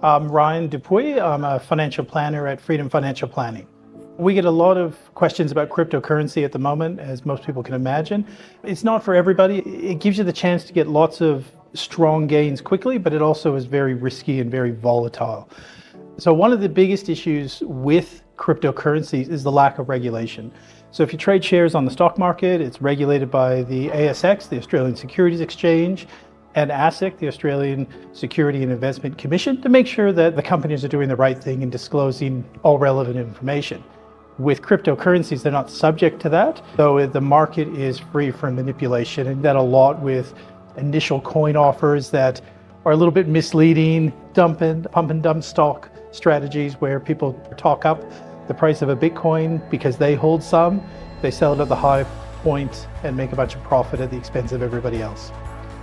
I'm Ryan Dupuis. I'm a financial planner at Freedom Financial Planning. We get a lot of questions about cryptocurrency at the moment, as most people can imagine. It's not for everybody. It gives you the chance to get lots of strong gains quickly, but it also is very risky and very volatile. So one of the biggest issues with cryptocurrencies is the lack of regulation. So if you trade shares on the stock market, it's regulated by the ASX, the Australian Securities Exchange, and ASIC, the Australian Security and Investment Commission, to make sure that the companies are doing the right thing and disclosing all relevant information. With cryptocurrencies, they're not subject to that, though the market is free from manipulation, and that a lot with initial coin offers that are a little bit misleading, pump and dump stock strategies where people talk up the price of a Bitcoin because they hold some, they sell it at the high point and make a bunch of profit at the expense of everybody else.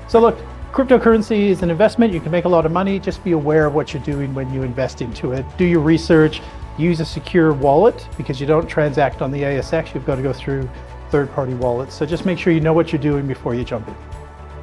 So look, cryptocurrency is an investment. You can make a lot of money. Just be aware of what you're doing when you invest into it. Do your research. Use a secure wallet because you don't transact on the ASX. You've got to go through third-party wallets. So just make sure you know what you're doing before you jump in.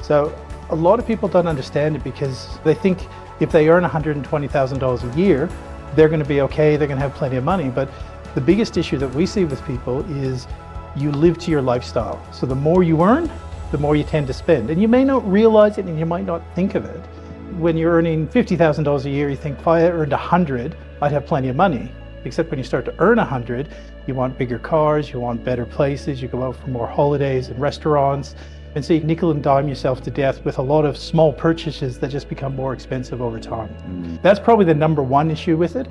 So a lot of people don't understand it because they think if they earn $120,000 a year, they're going to be okay. They're going to have plenty of money. But the biggest issue that we see with people is you live to your lifestyle. So the more you earn, the more you tend to spend. And you may not realize it and you might not think of it. When you're earning $50,000 a year, you think, if I earned 100, I'd have plenty of money. Except when you start to earn 100, you want bigger cars, you want better places, you go out for more holidays and restaurants. And so you nickel and dime yourself to death with a lot of small purchases that just become more expensive over time. That's probably the number one issue with it.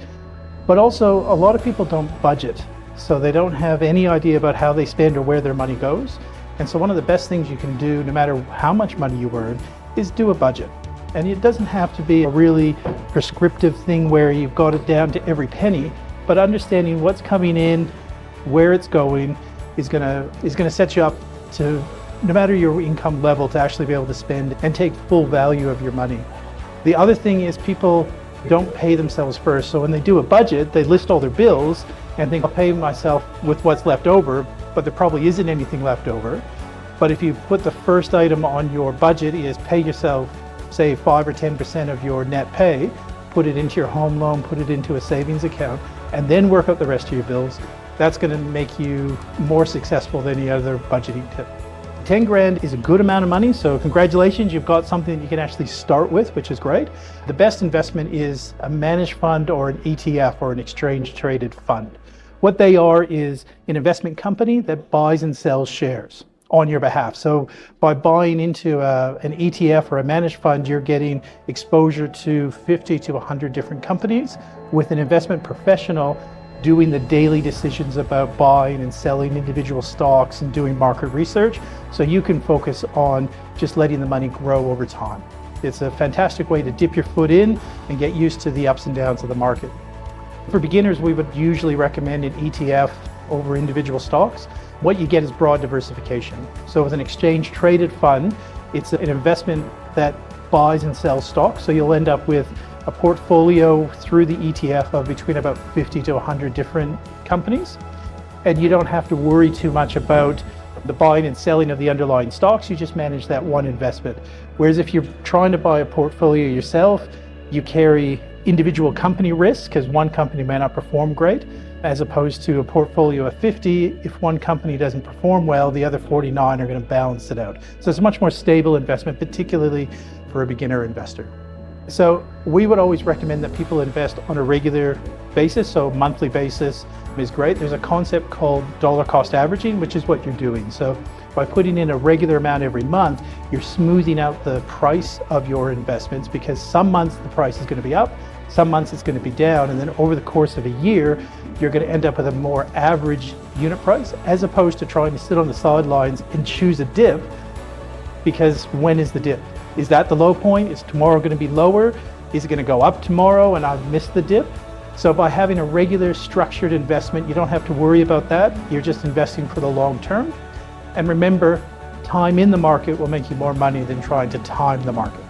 But also, a lot of people don't budget. So they don't have any idea about how they spend or where their money goes. And so one of the best things you can do, no matter how much money you earn, is do a budget. And it doesn't have to be a really prescriptive thing where you've got it down to every penny, but understanding what's coming in, where it's going, is gonna set you up to, no matter your income level, to actually be able to spend and take full value of your money. The other thing is people don't pay themselves first. So when they do a budget, they list all their bills and think, I'll pay myself with what's left over, but there probably isn't anything left over. But if you put the first item on your budget is pay yourself, say 5 or 10% of your net pay, put it into your home loan, put it into a savings account, and then work out the rest of your bills, that's going to make you more successful than any other budgeting tip. 10 grand is a good amount of money, so congratulations, you've got something that you can actually start with, which is great. The best investment is a managed fund or an ETF or an exchange traded fund. What they are is an investment company that buys and sells shares on your behalf. So by buying into an ETF or a managed fund, you're getting exposure to 50 to 100 different companies with an investment professional doing the daily decisions about buying and selling individual stocks and doing market research. So you can focus on just letting the money grow over time. It's a fantastic way to dip your foot in and get used to the ups and downs of the market. For beginners, we would usually recommend an ETF over individual stocks. What you get is broad diversification. So with an exchange traded fund, it's an investment that buys and sells stocks. So you'll end up with a portfolio through the ETF of between about 50 to 100 different companies. And you don't have to worry too much about the buying and selling of the underlying stocks. You just manage that one investment. Whereas if you're trying to buy a portfolio yourself, you carry individual company risk because one company may not perform great, as opposed to a portfolio of 50. If one company doesn't perform well, the other 49 are going to balance it out. So it's a much more stable investment, particularly for a beginner investor. So we would always recommend that people invest on a regular basis, so monthly basis is great. There's a concept called dollar cost averaging, which is what you're doing. So by putting in a regular amount every month, you're smoothing out the price of your investments because some months the price is going to be up, some months it's going to be down, and then over the course of a year, you're going to end up with a more average unit price as opposed to trying to sit on the sidelines and choose a dip because when is the dip? Is that the low point? Is tomorrow going to be lower? Is it going to go up tomorrow and I've missed the dip? So by having a regular structured investment, you don't have to worry about that. You're just investing for the long term. And remember, time in the market will make you more money than trying to time the market.